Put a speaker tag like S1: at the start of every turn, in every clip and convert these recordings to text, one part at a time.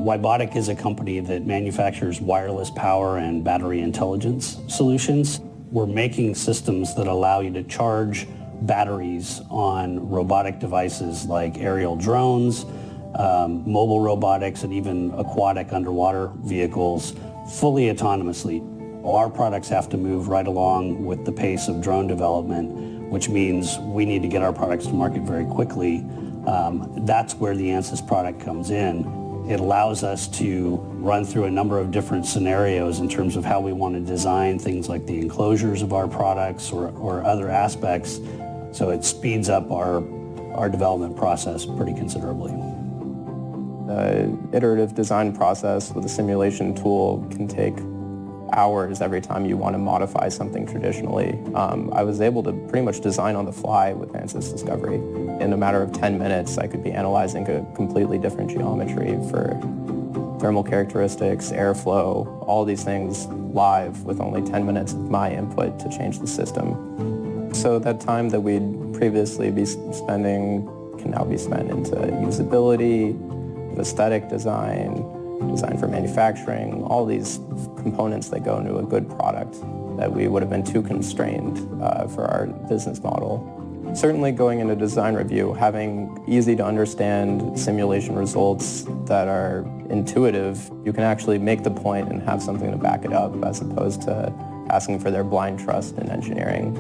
S1: Wibotic is a company that manufactures wireless power and battery intelligence solutions. We're making systems that allow you to charge batteries on robotic devices like aerial drones, mobile robotics, and even aquatic underwater vehicles fully autonomously. Our products have to move right along with the pace of drone development, which means we need to get our products to market very quickly. That's where the ANSYS product comes in. It allows us to run through a number of different scenarios in terms of how we want to design things like the enclosures of our products or other aspects. So it speeds up our development process pretty considerably.
S2: The iterative design process with a simulation tool can take hours every time you want to modify something traditionally. I was able to pretty much design on the fly with ANSYS Discovery. In a matter of 10 minutes, I could be analyzing a completely different geometry for thermal characteristics, airflow, all these things live with only 10 minutes of my input to change the system. So that time that we'd previously be spending can now be spent into usability, aesthetic design for manufacturing, all these components that go into a good product that we would have been too constrained for our business model. Certainly going into design review, having easy to understand simulation results that are intuitive, you can actually make the point and have something to back it up as opposed to asking for their blind trust in engineering.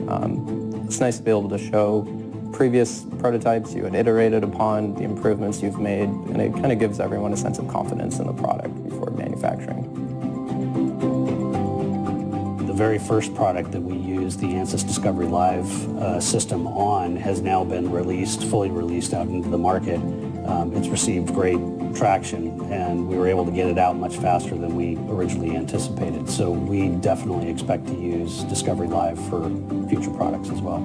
S2: It's nice to be able to show previous prototypes you had iterated upon, the improvements you've made, and it kind of gives everyone a sense of confidence in the product before manufacturing.
S1: The very first product that we used the ANSYS Discovery Live system on has now been fully released out into the market. It's received great traction, and we were able to get it out much faster than we originally anticipated. So we definitely expect to use Discovery Live for future products as well.